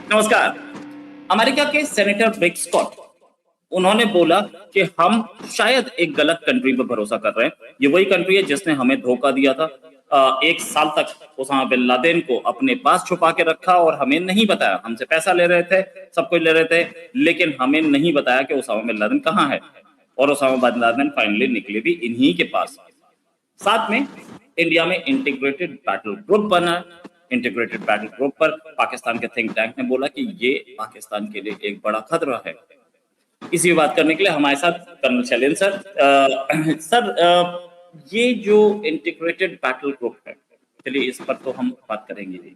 नमस्कार। अमेरिका के सेनेटर रिक स्कॉट, उन्होंने बोला कि हम शायद एक गलत कंट्री पर भरोसा कर रहे हैं। ये वही कंट्री है जिसने हमें धोखा दिया था। 1 साल तक ओसामा बिन लादेन को अपने पास छुपा के रखा और हमें नहीं बताया। हमसे पैसा ले रहे थे, सब कुछ ले रहे थे, लेकिन हमें नहीं बताया कि ओसामा बिन लादेन कहाँ है। और ओसामा बिन लादेन फाइनली निकले भी इन्हीं के पास। साथ में इंडिया में इंटीग्रेटेड बैटल ग्रुप बना। इंटीग्रेटेड बैटल ग्रुप पर पाकिस्तान के थिंक टैंक ने बोला कि ये पाकिस्तान के लिए एक बड़ा खतरा है। इसी बात करने के लिए हमारे साथ कर्नल शैलेंद्र सर। सर, ये जो इंटीग्रेटेड बैटल ग्रुप है, चलिए इस पर तो हम बात करेंगे जी।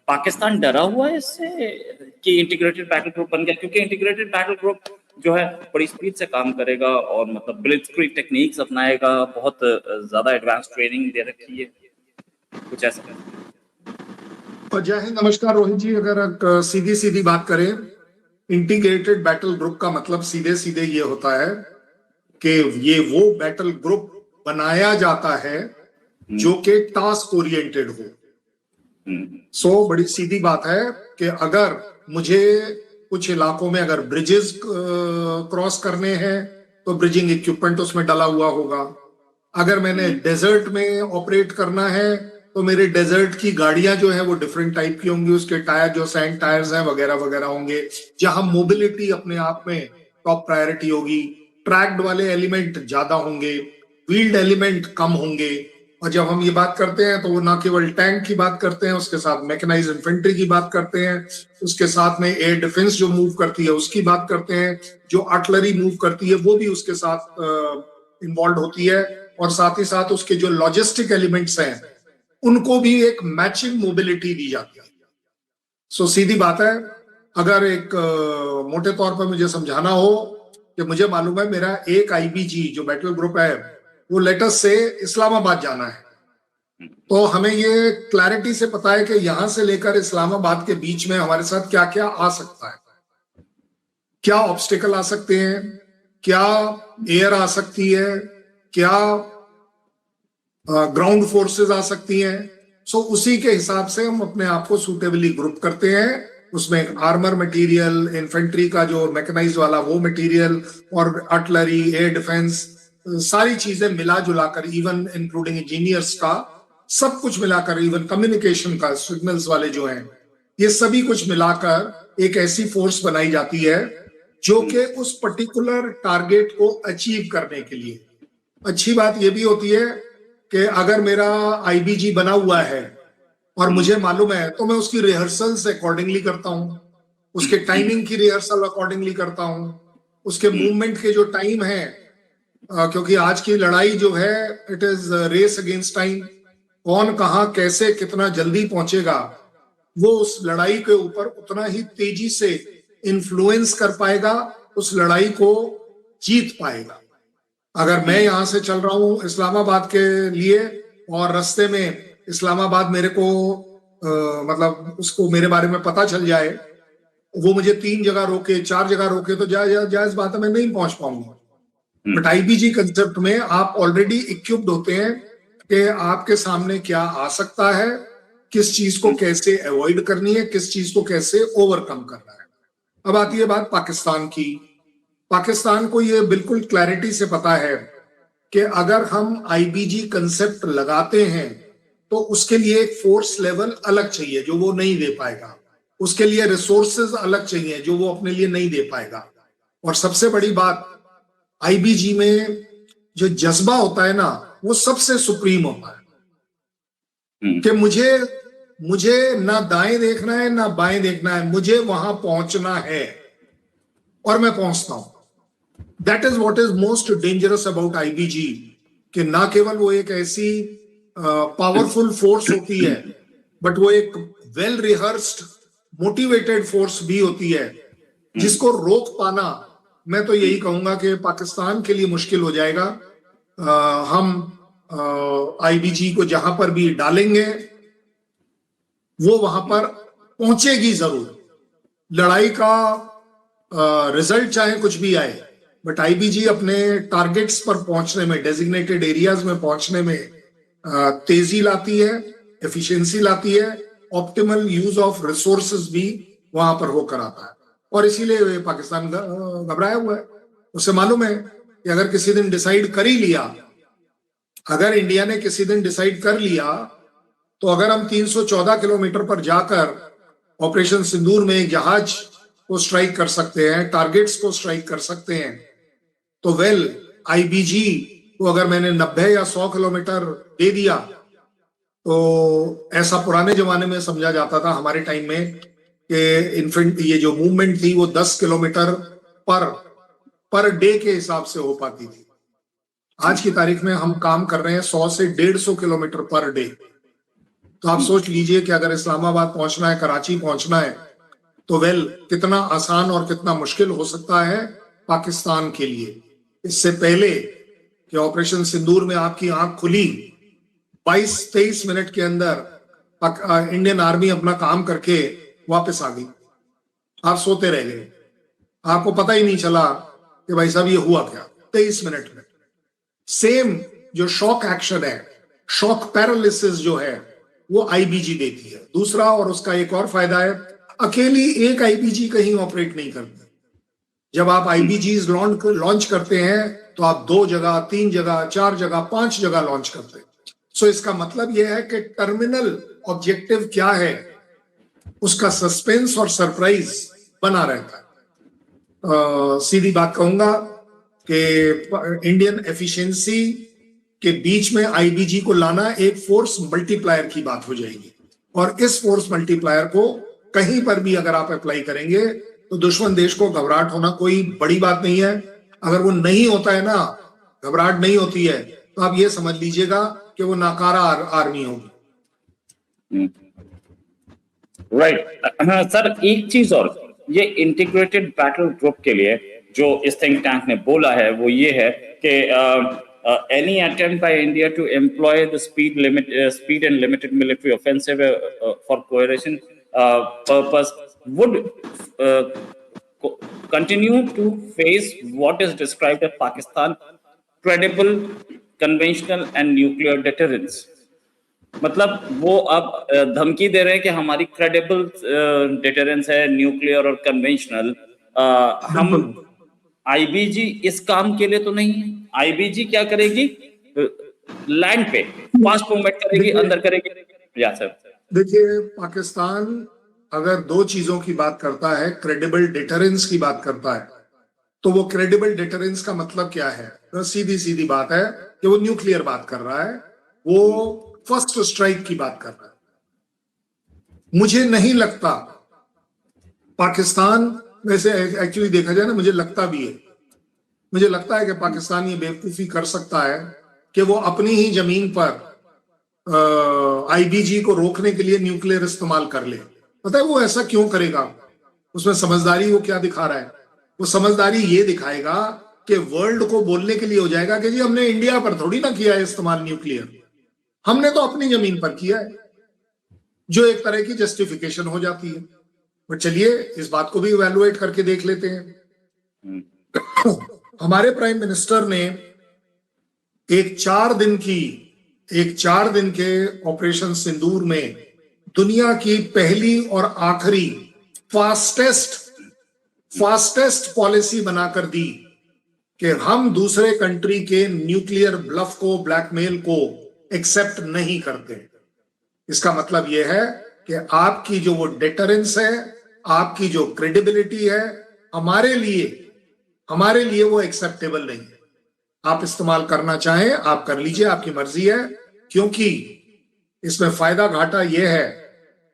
पाकिस्तान डरा हुआ है इससे कि इंटीग्रेटेड बैटल ग्रुप बन गया, क्योंकि इंटीग्रेटेड बैटल ग्रुप जो है बड़ी स्पीड से काम करेगा और मतलब ब्लिट्जक्रीग टेक्निक्स अपनाएगा, बहुत ज्यादा एडवांस ट्रेनिंग दे रखी है, कुछ ऐसा। जय हिंद, नमस्कार रोहित जी। अगर सीधी सीधी बात करें, इंटीग्रेटेड बैटल ग्रुप का मतलब सीधे सीधे ये होता है कि ये वो बैटल ग्रुप बनाया जाता है जो कि टास्क ओरिएंटेड हो। बड़ी सीधी बात है कि अगर मुझे कुछ इलाकों में अगर ब्रिजेस क्रॉस करने हैं तो ब्रिजिंग इक्विपमेंट उसमें डला हुआ होगा। अगर मैंने डेजर्ट में ऑपरेट करना है तो मेरे डेजर्ट की गाड़ियां जो है वो डिफरेंट टाइप की होंगी, उसके टायर जो सैंड टायर्स हैं वगैरह वगैरह होंगे, जहां मोबिलिटी अपने आप में टॉप प्रायोरिटी होगी। ट्रैक्ड वाले एलिमेंट ज्यादा होंगे, व्हील्ड एलिमेंट कम होंगे। और जब हम ये बात करते हैं तो वो ना केवल टैंक की बात करते हैं, उसके साथ मैकेनाइज्ड इन्फेंट्री की बात करते हैं, उसके साथ में एयर डिफेंस जो मूव करती है उसकी बात करते हैं, जो आर्टिलरी मूव करती है वो भी उसके साथ इन्वॉल्व होती है, और साथ ही साथ उसके जो लॉजिस्टिक एलिमेंट्स हैं उनको भी एक मैचिंग मोबिलिटी दी जाती है। सीधी बात है, अगर एक मोटे तौर पर मुझे समझाना हो कि मुझे मालूम है मेरा एक आईबीजी जो बैटल ग्रुप है वो लेटेस्ट से इस्लामाबाद जाना है, तो हमें ये क्लैरिटी से पता है कि यहां से लेकर इस्लामाबाद के बीच में हमारे साथ क्या क्या आ सकता है, क्या ऑब्स्टिकल आ सकते हैं, क्या एयर आ सकती है, क्या ग्राउंड फोर्सेस आ सकती हैं। उसी के हिसाब से हम अपने आप को सूटेबली ग्रुप करते हैं। उसमें आर्मर मटेरियल, इन्फेंट्री का जो मैकेनाइज्ड वाला वो मटेरियल, और आर्टिलरी, एयर डिफेंस, सारी चीजें मिला जुलाकर, इवन इंक्लूडिंग इंजीनियर्स का, सब कुछ मिलाकर, इवन कम्युनिकेशन का, सिग्नल्स वाले जो हैं, ये सभी कुछ मिलाकर एक ऐसी फोर्स बनाई जाती है जो कि उस पर्टिकुलर टारगेट को अचीव करने के लिए। अच्छी बात यह भी होती है कि अगर मेरा आईबीजी बना हुआ है और मुझे मालूम है तो मैं उसकी रिहर्सल्स अकॉर्डिंगली करता हूं, उसके टाइमिंग की रिहर्सल अकॉर्डिंगली करता हूं, उसके मूवमेंट के जो टाइम है, क्योंकि आज की लड़ाई जो है it is race against time. कौन कहां कैसे कितना जल्दी पहुंचेगा वो उस लड़ाई के ऊपर उतना ही तेजी से इन्फ्लुएंस कर पाएगा, उस लड़ाई को जीत पाएगा। अगर मैं यहां से चल रहा हूं इस्लामाबाद के लिए और रास्ते में इस्लामाबाद मेरे को मतलब उसको मेरे बारे में पता चल जाए, वो मुझे 3 जगह रोके, 4 जगह रोके, तो जायज बात है मैं नहीं पहुंच पाऊंगा। बट आईबीजी कंसेप्ट में आप ऑलरेडी इक्विप्ड होते हैं कि आपके सामने क्या आ सकता है, किस चीज को कैसे अवॉइड करनी है, किस चीज को कैसे ओवरकम करना है। अब आती है बात पाकिस्तान की। पाकिस्तान को ये बिल्कुल क्लैरिटी से पता है कि अगर हम आईबीजी कंसेप्ट लगाते हैं तो उसके लिए एक फोर्स लेवल अलग चाहिए जो वो नहीं दे पाएगा, उसके लिए रिसोर्सेज अलग चाहिए जो वो अपने लिए नहीं दे पाएगा। और सबसे बड़ी बात, आईबीजी में जो जज्बा होता है ना वो सबसे सुप्रीम होता है कि मुझे ना दाएं देखना है ना बाएं देखना है, मुझे वहां पहुंचना है और मैं पहुंचता हूं। That is what is most dangerous about IBG, कि ना केवल वो एक ऐसी पावरफुल फोर्स होती है, बट वो एक वेल रिहर्स्ड मोटिवेटेड फोर्स भी होती है जिसको रोक पाना, मैं तो यही कहूंगा कि पाकिस्तान के लिए मुश्किल हो जाएगा। हम आईबीजी को जहां पर भी डालेंगे वो वहां पर पहुंचेगी जरूर। लड़ाई का रिजल्ट चाहे कुछ भी आए, बट आईबीजी अपने टारगेट्स पर पहुंचने में, डेजिग्नेटेड एरियाज में पहुंचने में तेजी लाती है, एफिशिएंसी लाती है, ऑप्टिमल यूज ऑफ रिसोर्सेज भी वहां पर होकर आता है। और इसीलिए पाकिस्तान घबराया हुआ है। उसे मालूम है कि अगर किसी दिन डिसाइड कर ही लिया, अगर इंडिया ने किसी दिन डिसाइड कर लिया, तो अगर हम 314 किलोमीटर पर जाकर ऑपरेशन सिंदूर में एक जहाज को स्ट्राइक कर सकते हैं, टारगेट्स को स्ट्राइक कर सकते हैं, तो वेल आईबीजी को अगर मैंने 90 या 100 किलोमीटर दे दिया, तो ऐसा पुराने जमाने में समझा जाता था हमारे टाइम में कि ये जो मूवमेंट थी वो 10 किलोमीटर पर डे के हिसाब से हो पाती थी। आज की तारीख में हम काम कर रहे हैं 100 से 150 किलोमीटर पर डे। तो आप सोच लीजिए कि अगर इस्लामाबाद पहुंचना है, कराची पहुंचना है, तो वेल कितना आसान और कितना मुश्किल हो सकता है पाकिस्तान के लिए। इससे पहले कि ऑपरेशन सिंदूर में आपकी आंख खुली, 22-23 मिनट के अंदर इंडियन आर्मी अपना काम करके वापस आ गई। आप सोते रह गए, आपको पता ही नहीं चला कि भाई साहब ये हुआ क्या 23 मिनट में। सेम जो शॉक एक्शन है, शॉक पैरालिसिस जो है, वो आईबीजी देती है। दूसरा, और उसका एक और फायदा है, अकेली एक आईबीजी कहीं ऑपरेट नहीं करती। जब आप आईबीजी लॉन्च करते हैं तो आप 2 जगह, 3 जगह, 4 जगह, 5 जगह लॉन्च करते हैं। सो इसका मतलब यह है कि टर्मिनल ऑब्जेक्टिव क्या है, उसका सस्पेंस और सरप्राइज बना रहता है। सीधी बात कहूंगा कि इंडियन एफिशिएंसी के बीच में आईबीजी को लाना एक फोर्स मल्टीप्लायर की बात हो जाएगी। और इस फोर्स मल्टीप्लायर को कहीं पर भी अगर आप अप्लाई करेंगे तो दुश्मन देश को घबराहट होना कोई बड़ी बात नहीं है। अगर वो नहीं होता है ना, घबराहट नहीं होती है, तो आप ये समझ लीजिएगा कि वो नाकारा आर्मी होगी। राइट। हाँ सर, एक चीज और, ये इंटीग्रेटेड बैटल ग्रुप के लिए जो इस थिंक टैंक ने बोला है वो ये है कि any attempt by India to employ the speed and limited military offensive for coercion purpose would continue to face what is described as Pakistan credible conventional and nuclear deterrence। मतलब वो अब धमकी दे रहे हैं कि हमारी क्रेडिबल डिटरेंस है, nuclear और कन्वेंशनल। हम आईबीजी इस काम के लिए तो नहीं है। आईबीजी क्या करेगी, लैंड पे फास्ट मूवमेंट करेगी, अंदर करेगी। या सर देखिए, पाकिस्तान अगर 2 चीजों की बात करता है, क्रेडिबल डिटरेंस की बात करता है, तो वो क्रेडिबल डिटरेंस का मतलब क्या है? तो सीधी सीधी बात है कि वो न्यूक्लियर बात कर रहा है, वो फर्स्ट स्ट्राइक की बात कर रहा है। मुझे नहीं लगता पाकिस्तान, वैसे एक्चुअली देखा जाए ना, मुझे लगता भी है, मुझे लगता है कि पाकिस्तान ये बेवकूफी कर सकता है कि वो अपनी ही जमीन पर आईबीजी को रोकने के लिए न्यूक्लियर इस्तेमाल कर ले। पता है वो ऐसा क्यों करेगा? उसमें समझदारी वो क्या दिखा रहा है? वो समझदारी ये दिखाएगा कि वर्ल्ड को बोलने के लिए हो जाएगा कि जी हमने इंडिया पर थोड़ी ना किया है इस्तेमाल न्यूक्लियर, हमने तो अपनी जमीन पर किया है, जो एक तरह की जस्टिफिकेशन हो जाती है। बट चलिए इस बात को भी इवैल्यूएट करके देख लेते हैं। हमारे प्राइम मिनिस्टर ने एक 4 दिन के ऑपरेशन सिंदूर में दुनिया की पहली और आखिरी फास्टेस्ट पॉलिसी बनाकर दी कि हम दूसरे कंट्री के न्यूक्लियर ब्लफ को, ब्लैकमेल को एक्सेप्ट नहीं करते। इसका मतलब यह है कि आपकी जो वो डिटरेंस है, आपकी जो क्रेडिबिलिटी है, हमारे लिए वो एक्सेप्टेबल नहीं है। आप इस्तेमाल करना चाहें आप कर लीजिए, आपकी मर्जी है, क्योंकि इसमें फायदा घाटा यह है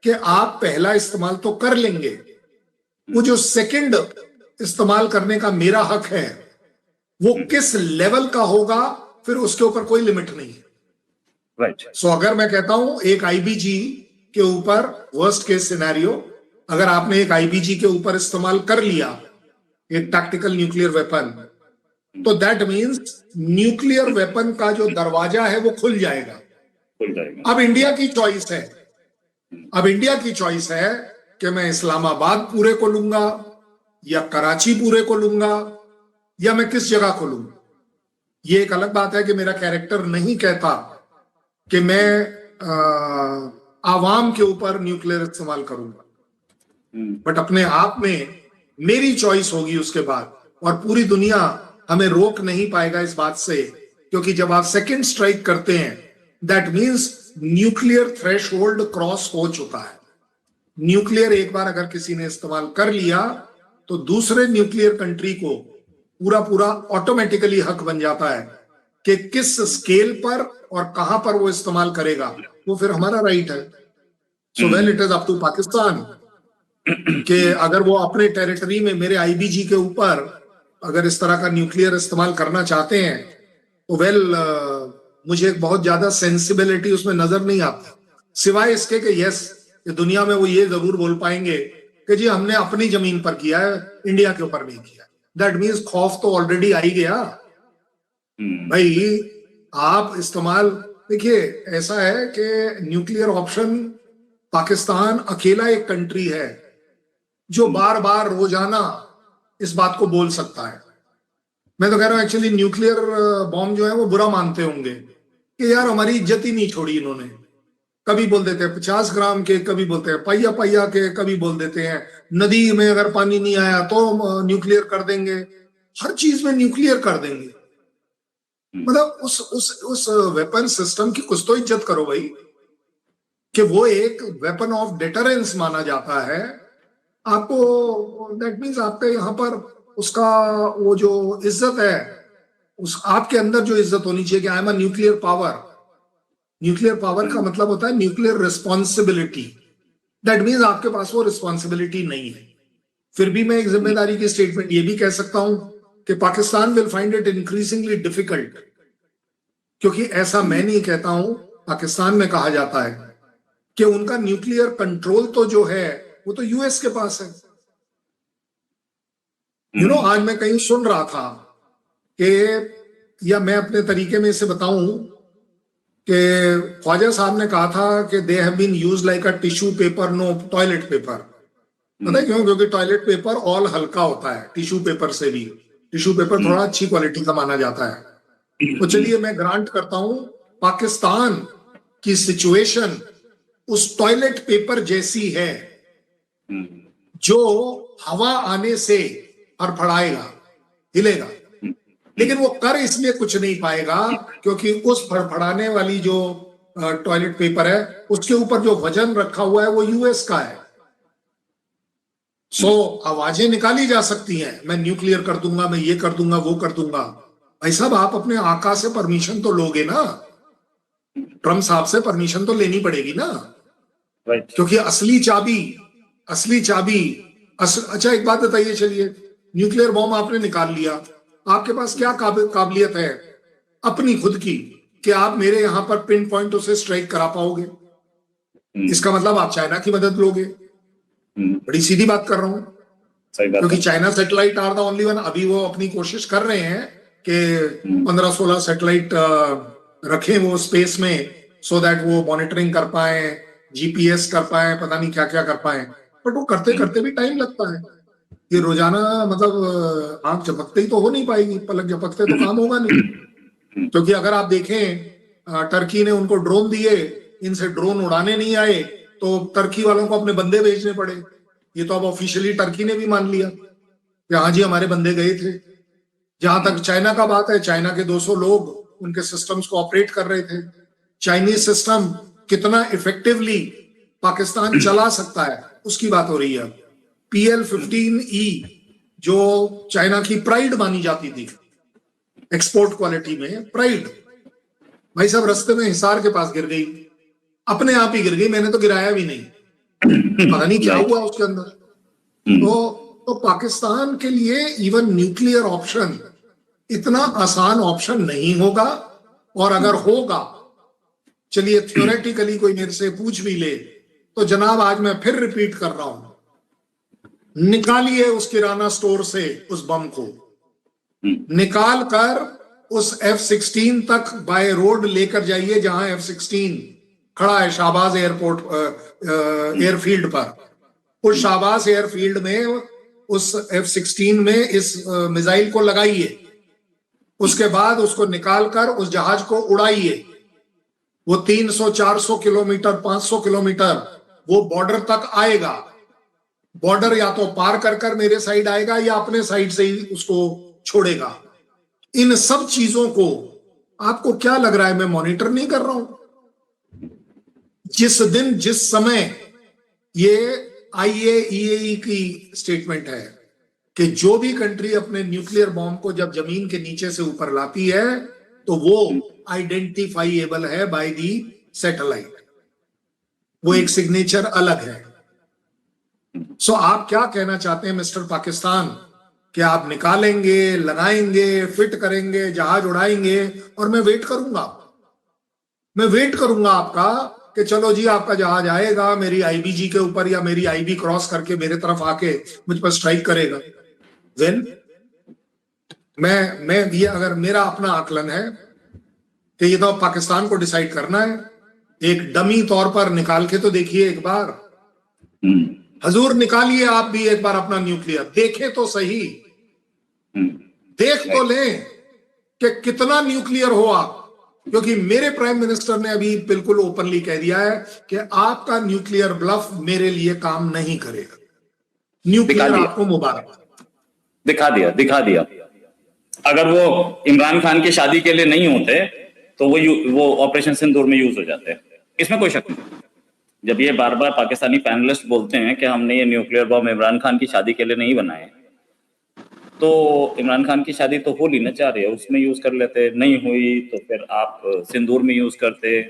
कि आप पहला इस्तेमाल तो कर लेंगे, वो जो सेकंड इस्तेमाल करने का मेरा हक है वो किस लेवल का होगा, फिर उसके ऊपर कोई लिमिट नहीं है। राइट। सो अगर मैं कहता हूं एक आईबीजी के ऊपर, वर्स्ट केस सिनेरियो, अगर आपने एक आईबीजी के ऊपर इस्तेमाल कर लिया, एक टैक्टिकल न्यूक्लियर वेपन, तो दैट मींस न्यूक्लियर वेपन का जो दरवाजा है वो खुल जाएगा। अब इंडिया की चॉइस है कि मैं इस्लामाबाद पूरे को लूंगा या कराची पूरे को लूंगा या मैं किस जगह को लूंगा। ये एक अलग बात है कि मेरा कैरेक्टर नहीं कहता कि मैं आवाम के ऊपर न्यूक्लियर इस्तेमाल करूंगा, हम्म, बट अपने आप में मेरी चॉइस होगी उसके बाद, और पूरी दुनिया हमें रोक नहीं पाएगा इस बात से, क्योंकि जब आप सेकंड स्ट्राइक करते हैं that means nuclear threshold cross हो चुका है। न्यूक्लियर एक बार अगर किसी ने इस्तेमाल कर लिया तो दूसरे न्यूक्लियर कंट्री को पूरा पूरा ऑटोमेटिकली हक बन जाता है कि किस स्केल पर और कहां पर वो इस्तेमाल करेगा, वो फिर हमारा राइट है। So well it is up to Pakistan कि अगर वो अपने टेरिटरी में मेरे आईबीजी के ऊपर अगर इस तरह का न्यूक्लियर इस्तेमाल करना चाहते हैं तो मुझे एक बहुत ज्यादा सेंसिबिलिटी उसमें नजर नहीं आती, सिवाय इसके कि यस, कि दुनिया में वो ये जरूर बोल पाएंगे कि जी हमने अपनी जमीन पर किया है, इंडिया के ऊपर नहीं किया। दैट मीन्स खौफ तो ऑलरेडी आ ही गया भाई। आप इस्तेमाल, देखिए ऐसा है कि न्यूक्लियर ऑप्शन, पाकिस्तान अकेला एक कंट्री है जो बार बार रोजाना इस बात को बोल सकता है। मैं तो कह रहा हूं एक्चुअली न्यूक्लियर बॉम्ब जो है वो बुरा मानते होंगे कि यार हमारी इज्जत ही नहीं छोड़ी इन्होंने। कभी बोल देते हैं 50 ग्राम के, कभी बोलते हैं पहिया पहिया के, कभी बोल देते हैं नदी में अगर पानी नहीं आया तो न्यूक्लियर कर देंगे, हर चीज में न्यूक्लियर कर देंगे। मतलब उस वेपन सिस्टम की कुछ तो इज्जत करो भाई, कि वो एक वेपन ऑफ डिटरेंस माना जाता है आपको। दैट मीन्स आपके यहाँ पर उसका वो जो इज्जत है, उस आपके अंदर जो इज्जत होनी चाहिए कि I am a nuclear power. Nuclear power का मतलब होता है न्यूक्लियर रिस्पॉन्सिबिलिटी। दैट मीन्स आपके पास वो रिस्पॉन्सिबिलिटी नहीं है। फिर भी मैं एक जिम्मेदारी की स्टेटमेंट ये भी कह सकता हूं कि Pakistan will find it increasingly difficult, क्योंकि ऐसा मैं नहीं कहता हूं, पाकिस्तान में कहा जाता है कि उनका न्यूक्लियर कंट्रोल तो जो है वो तो यूएस के पास है। आज मैं कहीं सुन रहा था कि, या मैं अपने तरीके में इसे बताऊं कि ख्वाजा साहब ने कहा था कि they have been used like a tissue paper, no toilet paper. पता है क्यों? क्योंकि टॉयलेट पेपर ऑल हल्का होता है टिश्यू पेपर से भी, टिश्यू पेपर थोड़ा अच्छी क्वालिटी का माना जाता है। तो चलिए मैं ग्रांट करता हूं पाकिस्तान की सिचुएशन उस टॉयलेट पेपर जैसी है जो हवा आने से फड़फड़ाएगा, हिलेगा, लेकिन वो कर इसमें कुछ नहीं पाएगा क्योंकि उस फड़फड़ाने वाली जो टॉयलेट पेपर है उसके ऊपर जो वजन रखा हुआ है वो यूएस का है। सो आवाजें निकाली जा सकती हैं, मैं न्यूक्लियर कर दूंगा, मैं ये कर दूंगा, वो कर दूंगा। भाई साहब आप अपने आका से परमिशन तो लोगे ना, ट्रम्प साहब से परमिशन तो लेनी पड़ेगी ना, क्योंकि असली चाबी अच्छा एक बात बताइए, चलिए न्यूक्लियर बॉम्ब आपने निकाल लिया, आपके पास क्या काबिलियत है अपनी खुद की कि आप मेरे यहां पर पिन पॉइंट उसे स्ट्राइक करा पाओगे? इसका मतलब आप चाइना की मदद लोगे। बड़ी सीधी बात कर रहा हूं, क्योंकि China satellite are the only one. अभी वो अपनी कोशिश कर रहे हैं कि 15-16 सैटेलाइट रखें वो स्पेस में, सो दैट वो मॉनिटरिंग कर पाए, जीपीएस कर पाए, पता नहीं क्या क्या कर पाए, बट वो करते करते भी टाइम लगता है। ये रोजाना मतलब आंख झपकते ही तो हो नहीं पाएगी, पलक झपकते तो काम होगा नहीं। क्योंकि अगर आप देखें टर्की ने उनको ड्रोन दिए, इनसे ड्रोन उड़ाने नहीं आए तो टर्की वालों को अपने बंदे भेजने पड़े। ये तो अब ऑफिशियली टर्की ने भी मान लिया कि हाँ जी हमारे बंदे गए थे। जहां तक चाइना का बात है, चाइना के 200 लोग उनके सिस्टम्स को ऑपरेट कर रहे थे। चाइनीज सिस्टम कितना इफेक्टिवली पाकिस्तान चला सकता है उसकी बात हो रही है। PL-15E जो चाइना की प्राइड मानी जाती थी एक्सपोर्ट क्वालिटी में, प्राइड, भाई साहब रास्ते में हिसार के पास गिर गई, अपने आप ही गिर गई, मैंने तो गिराया भी नहीं, पता नहीं क्या हुआ उसके अंदर। तो पाकिस्तान के लिए इवन न्यूक्लियर ऑप्शन इतना आसान ऑप्शन नहीं होगा, और अगर होगा, चलिए थ्योरेटिकली कोई मेरे से पूछ भी ले, तो जनाब आज मैं फिर रिपीट कर रहा हूं, निकालिए उस किराना स्टोर से उस बम को, निकाल कर उस F-16 तक बाय रोड लेकर जाइए जहां F-16 खड़ा है शाहबाज एयरफील्ड पर। उस शाहबाज एयरफील्ड में उस F-16 में इस मिसाइल को लगाइए, उसके बाद उसको निकाल कर उस जहाज को उड़ाइए, वो 300, 400 किलोमीटर, 500 किलोमीटर वो बॉर्डर तक आएगा। बॉर्डर या तो पार कर कर मेरे साइड आएगा या अपने साइड से ही उसको छोड़ेगा। इन सब चीजों को आपको क्या लग रहा है मैं मॉनिटर नहीं कर रहा हूं? जिस दिन जिस समय ये IAEA की स्टेटमेंट है कि जो भी कंट्री अपने न्यूक्लियर बॉम्ब को जब जमीन के नीचे से ऊपर लाती है तो वो आइडेंटिफाइएबल है बाय दी सैटेलाइट, वो एक सिग्नेचर अलग है। सो आप क्या कहना चाहते हैं मिस्टर पाकिस्तान कि आप निकालेंगे, लगाएंगे, फिट करेंगे, जहाज उड़ाएंगे और मैं वेट करूंगा आपका कि चलो जी आपका जहाज आएगा मेरी IBG के ऊपर या मेरी IB क्रॉस करके मेरे तरफ आके मुझ पर स्ट्राइक करेगा। देन मैं ये अगर मेरा अपना आकलन है कि ये तो पाकिस्तान को डिसाइड करना है, एक डमी तौर पर निकाल के तो देखिए एक बार। हजूर निकालिए आप भी एक बार अपना न्यूक्लियर, देखें तो सही, देख तो लें कि कितना न्यूक्लियर हो आप, क्योंकि मेरे प्राइम मिनिस्टर ने अभी बिल्कुल ओपनली कह दिया है कि आपका न्यूक्लियर ब्लफ मेरे लिए काम नहीं करेगा। न्यूक्लियर आपको मुबारक। दिखा दिया। अगर वो इमरान खान की शादी के लिए नहीं होते तो वो ऑपरेशन सिंदूर में यूज हो जाते हैं, इसमें कोई शक नहीं। जब ये बार बार पाकिस्तानी पैनलिस्ट बोलते हैं कि हमने ये न्यूक्लियर बॉम्ब इमरान खान की शादी के लिए नहीं बनाए, तो इमरान खान की शादी तो हो ली ना, चाह रही है उसमें यूज कर लेते, नहीं हुई तो फिर आप सिंदूर में यूज करते,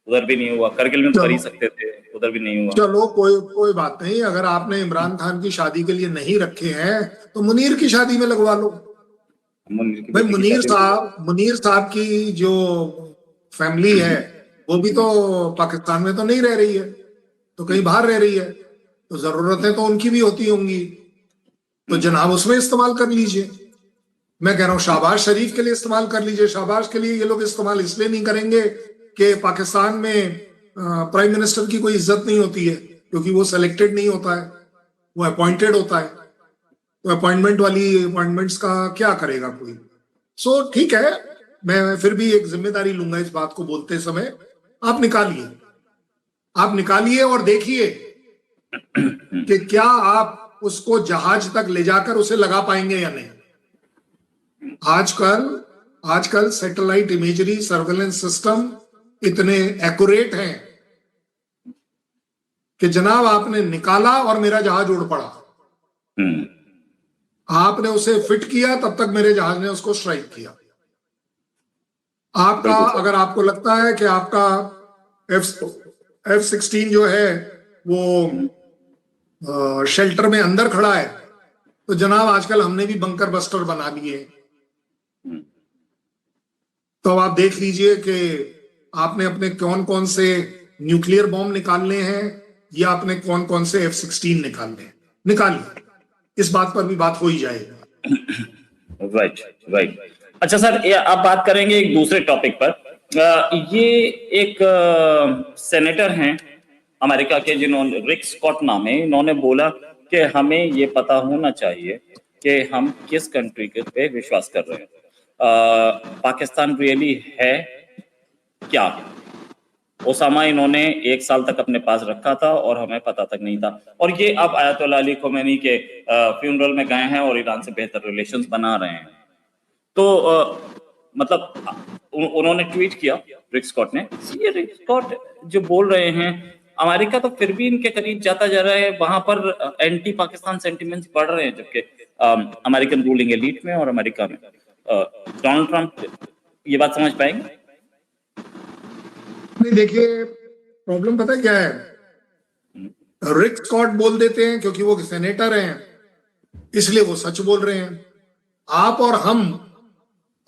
उधर भी नहीं हुआ, करगिल में कर ही सकते थे, उधर भी नहीं हुआ। चलो कोई बात नहीं, अगर आपने इमरान खान की शादी के लिए नहीं रखे हैं तो मुनीर की शादी में लगवा लो। भाई मुनीर साहब की जो फैमिली है वो भी तो पाकिस्तान में तो नहीं रह रही है, तो कहीं बाहर रह रही है, तो जरूरतें तो उनकी भी होती होंगी, तो जनाब उसमें इस्तेमाल कर लीजिए। मैं कह रहा हूं शहबाज शरीफ के लिए इस्तेमाल कर लीजिए। शहबाज के लिए ये लोग इस्तेमाल इसलिए नहीं करेंगे कि पाकिस्तान में प्राइम मिनिस्टर की कोई इज्जत नहीं होती है, क्योंकि वो सिलेक्टेड नहीं होता है, वो अपॉइंटेड होता है, तो अपॉइंटमेंट्स का क्या करेगा कोई। सो ठीक है, मैं फिर भी एक जिम्मेदारी लूंगा इस बात को बोलते समय। आप निकालिए और देखिए कि क्या आप उसको जहाज तक ले जाकर उसे लगा पाएंगे या नहीं। आजकल सैटेलाइट इमेजरी सर्वेलेंस सिस्टम इतने एक्यूरेट हैं कि जनाब आपने निकाला और मेरा जहाज उड़ पड़ा, आपने उसे फिट किया तब तक मेरे जहाज ने उसको स्ट्राइक किया। आपका अगर आपको लगता है कि आपका F-16 जो है वो शेल्टर में अंदर खड़ा है, तो जनाब आजकल हमने भी बंकर बस्टर बना लिए। तो अब आप देख लीजिए कि आपने अपने कौन कौन से न्यूक्लियर बॉम्ब निकालने हैं या आपने कौन कौन से F-16 निकालिए, इस बात पर भी बात हो ही जाएगा। राइट। अच्छा सर, आप बात करेंगे एक दूसरे टॉपिक पर। ये एक सेनेटर हैं अमेरिका के जिन्होंने रिक स्कॉट नाम है, इन्होंने बोला कि हमें ये पता होना चाहिए कि हम किस कंट्री के पे विश्वास कर रहे हैं। पाकिस्तान रियली है क्या? ओसामा इन्होंने 1 साल तक अपने पास रखा था और हमें पता तक नहीं था, और ये अब आयतुल्लाह अली खोमेनी के फ्यूनरल में गए हैं और ईरान से बेहतर रिलेशंस बना रहे हैं। तो मतलब उन्होंने ट्वीट किया रिक स्कॉट ने, ये रिक स्कॉट जो बोल रहे हैं, अमेरिका तो फिर भी इनके करीब जाता जा रहा है, वहां पर एंटी पाकिस्तान सेंटिमेंट्स बढ़ रहे हैं, जबकि अमेरिकन रूलिंग एलीट में और अमेरिका में डोनाल्ड ट्रंप ये बात समझ पाएंगे? नहीं, देखिए प्रॉब्लम पता क्या है, रिक स्कॉट बोल देते हैं क्योंकि वो सेनेटर हैं, इसलिए वो सच बोल रहे हैं।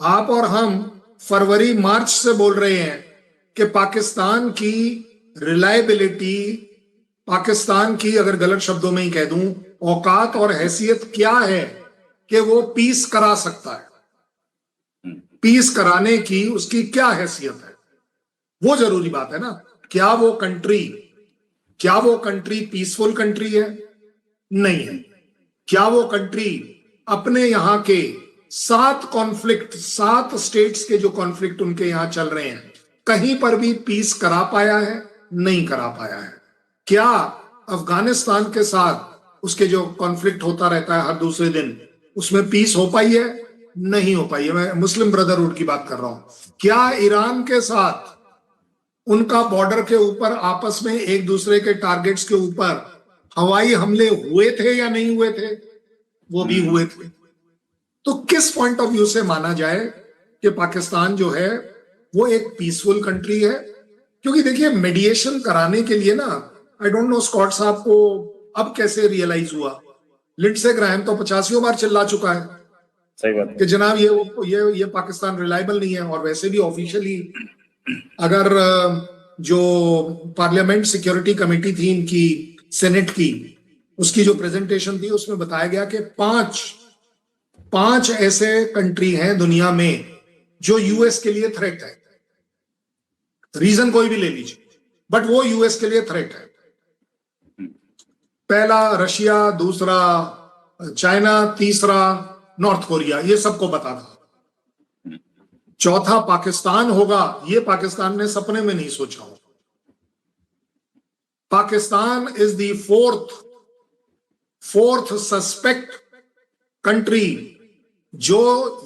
आप और हम फरवरी मार्च से बोल रहे हैं कि पाकिस्तान की रिलायबिलिटी, पाकिस्तान की अगर गलत शब्दों में ही कह दूं, औकात और हैसियत क्या है कि वो पीस करा सकता है, पीस कराने की उसकी क्या हैसियत है, वो जरूरी बात है ना। क्या वो कंट्री पीसफुल कंट्री है? नहीं है। क्या वो कंट्री अपने यहां के 7 स्टेट्स के जो कॉन्फ्लिक्ट उनके यहां चल रहे हैं, कहीं पर भी पीस करा पाया है? नहीं करा पाया है। क्या अफगानिस्तान के साथ उसके जो कॉन्फ्लिक्ट होता रहता है हर दूसरे दिन, उसमें पीस हो पाई है? नहीं हो पाई है। मैं मुस्लिम ब्रदरहुड की बात कर रहा हूं। क्या ईरान के साथ उनका बॉर्डर के ऊपर आपस में एक दूसरे के टारगेट्स के ऊपर हवाई हमले हुए थे या नहीं हुए थे? वो भी हुए थे। तो किस पॉइंट ऑफ व्यू से माना जाए कि पाकिस्तान जो है वो एक पीसफुल कंट्री है? क्योंकि देखिए, मेडिएशन कराने के लिए ना, आई डोंट नो स्कॉट साहब को अब कैसे रियलाइज हुआ, लिंडसे ग्राहम तो 50 बार चिल्ला चुका है सही बात है कि जनाब ये पाकिस्तान रिलायबल नहीं है। और वैसे भी ऑफिशियली अगर जो पार्लियामेंट सिक्योरिटी कमेटी थी इनकी, सेनेट की, उसकी जो प्रेजेंटेशन थी उसमें बताया गया कि पांच ऐसे कंट्री हैं दुनिया में जो यूएस के लिए थ्रेट है। रीजन कोई भी ले लीजिए, बट वो यूएस के लिए थ्रेट है। पहला रशिया, दूसरा चाइना, तीसरा नॉर्थ कोरिया, ये सबको पता था। चौथा पाकिस्तान होगा, ये पाकिस्तान ने सपने में नहीं सोचा हो। Pakistan is the fourth suspect country जो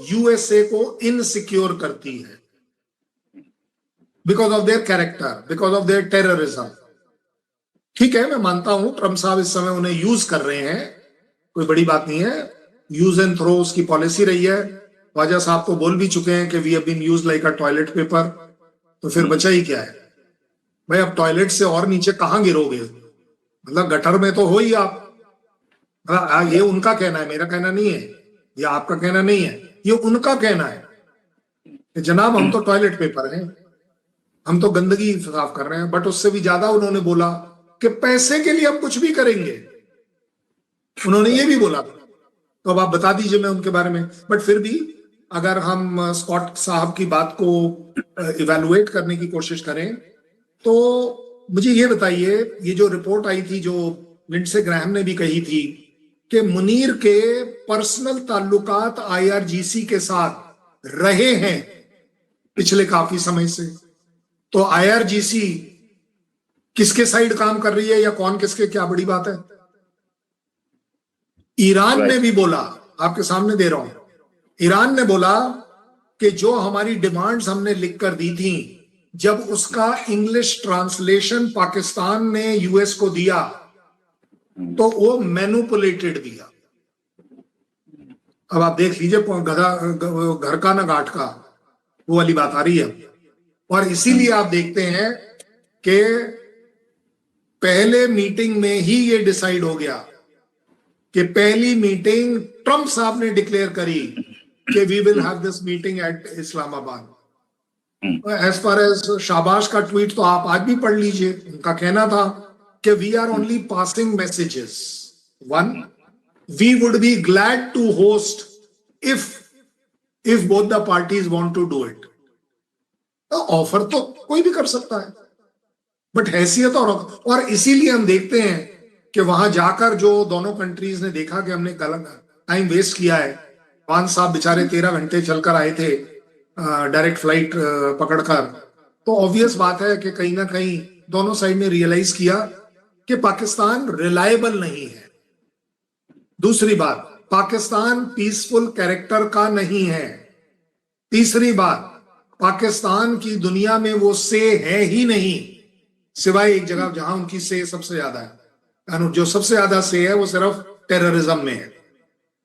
यूएसए को इनसिक्योर करती है, because of their character, because of their terrorism. ठीक है, मैं मानता हूं ट्रंप साहब इस समय उन्हें यूज कर रहे हैं, कोई बड़ी बात नहीं है। यूज एंड थ्रो उसकी पॉलिसी रही है। ख्वाजा साहब तो बोल भी चुके हैं कि we have been used like a toilet paper. तो फिर बचा ही क्या है भाई? अब टॉयलेट से और नीचे कहां गिरोगे? मतलब गटर में तो हो ही आप। ये उनका कहना है, मेरा कहना नहीं है, ये आपका कहना नहीं है, ये उनका कहना है कि जनाब हम तो टॉयलेट पेपर हैं, हम तो गंदगी साफ कर रहे हैं। बट उससे भी ज्यादा उन्होंने बोला कि पैसे के लिए हम कुछ भी करेंगे। उन्होंने ये भी बोला। तो अब आप बता दीजिए मैं उनके बारे में। बट फिर भी अगर हम स्कॉट साहब की बात को इवैल्यूएट करने की कोशिश करें, तो मुझे ये बताइए, ये जो रिपोर्ट आई थी, जो लिंडसे ग्राहम ने भी कही थी कि मुनीर के पर्सनल ताल्लुकात आईआरजीसी के साथ रहे हैं पिछले काफी समय से, तो आईआरजीसी किसके साइड काम कर रही है या कौन किसके, क्या बड़ी बात है? ईरान ने भी बोला, आपके सामने दे रहा हूं, ईरान ने बोला कि जो हमारी डिमांड्स हमने लिख कर दी थी, जब उसका इंग्लिश ट्रांसलेशन पाकिस्तान ने यूएस को दिया तो वो मैनिपुलेटेड दिया। अब आप देख लीजिए, घर का ना घाट का, वो वाली बात आ रही है। और इसीलिए आप देखते हैं कि पहले मीटिंग में ही ये डिसाइड हो गया कि पहली मीटिंग ट्रंप साहब ने डिक्लेयर करी कि we will have this meeting at Islamabad. As far as Shehbaz का ट्वीट तो आप आज भी पढ़ लीजिए। उनका कहना था कि we are only passing messages. One, we would be glad to host if both the parties want to do it. Offer तो कोई भी कर सकता है, बट हैसियत और इसीलिए हम देखते हैं कि वहां जाकर जो दोनों कंट्रीज ने देखा कि हमने गलत टाइम वेस्ट किया है। खान साहब बेचारे 13 घंटे चलकर आए थे डायरेक्ट फ्लाइट पकड़कर। तो ऑब्वियस बात है कि कहीं ना कहीं दोनों साइड ने रियलाइज किया कि पाकिस्तान रिलायबल नहीं है। दूसरी बात, पाकिस्तान पीसफुल कैरेक्टर का नहीं है। तीसरी बात, पाकिस्तान की दुनिया में वो से है ही नहीं, सिवाय एक जगह जहां उनकी से सबसे ज्यादा है। जो सबसे ज्यादा से है वो सिर्फ टेररिज्म में है,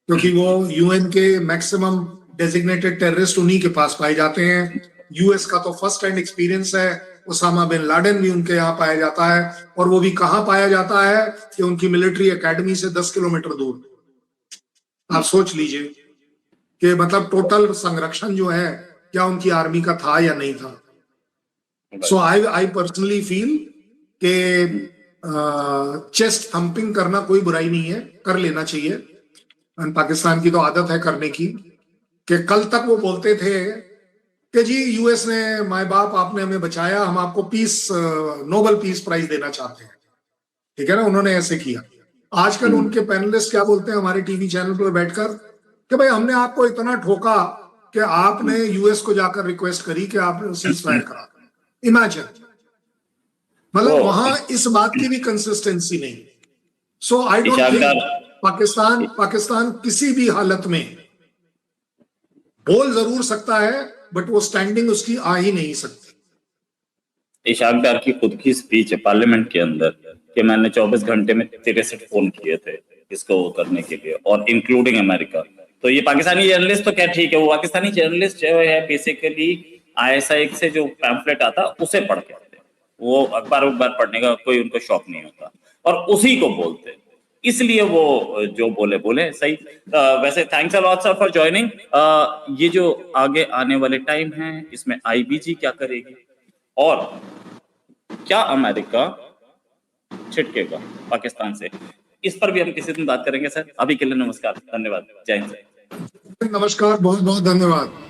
क्योंकि वो यूएन के मैक्सिमम डेजिग्नेटेड टेररिस्ट उन्हीं के पास पाए जाते हैं। यूएस का तो फर्स्ट हैंड एक्सपीरियंस है, उसामा बिन लादेन भी उनके यहाँ पाया जाता है। और वो भी कहाँ पाया जाता है कि उनकी मिलिट्री एकेडमी से 10 किलोमीटर दूर। आप सोच लीजिए कि मतलब टोटल संरक्षण जो है क्या उनकी आर्मी का था या नहीं था। सो आई पर्सनली फील कि चेस्ट थंपिंग करना कोई बुराई नहीं है, कर लेना चाहिए। पाकिस्तान की तो आदत है करने की। कि कल तक वो बोलते थे कि जी यूएस ने, माय बाप आपने हमें बचाया, हम आपको नोबेल पीस प्राइज देना चाहते हैं। ठीक है ना, उन्होंने ऐसे किया। आजकल उनके पैनलिस्ट क्या बोलते हैं हमारे टीवी चैनल पर बैठकर कि भाई हमने आपको इतना ठोका कि आपने यूएस को जाकर रिक्वेस्ट करी कि आप सीज फायर करा। इमेजिन, मतलब वो- वहां इस बात की भी कंसिस्टेंसी नहीं। सो आई डोंट ईशान थिंक का- पाकिस्तान किसी भी हालत में बोल जरूर सकता है, बट वो स्टैंडिंग उसकी आ ही नहीं सकती। ईशान प्यार की खुद की स्पीच है पार्लियामेंट के अंदर कि मैंने 24 घंटे में 63 फोन किए थे इसको वो करने के लिए, और इंक्लूडिंग अमेरिका। तो ये पाकिस्तानी जर्नलिस्ट तो क्या ठीक है, वो पाकिस्तानी जर्नलिस्ट जो है बेसिकली ISI से जो पैम्फलेट आता उसे पढ़ के आते, वो अखबार पढ़ने का कोई उनको शौक नहीं होता, और उसी को बोलते, इसलिए वो जो बोले बोले सही। वैसे thanks a lot sir for joining. ये जो आगे आने वाले टाइम है इसमें IBG क्या करेगी, और क्या अमेरिका छिटकेगा पाकिस्तान से, इस पर भी हम किसी दिन बात करेंगे सर। अभी के लिए नमस्कार, धन्यवाद, जय हिंद सर। नमस्कार, बहुत बहुत धन्यवाद।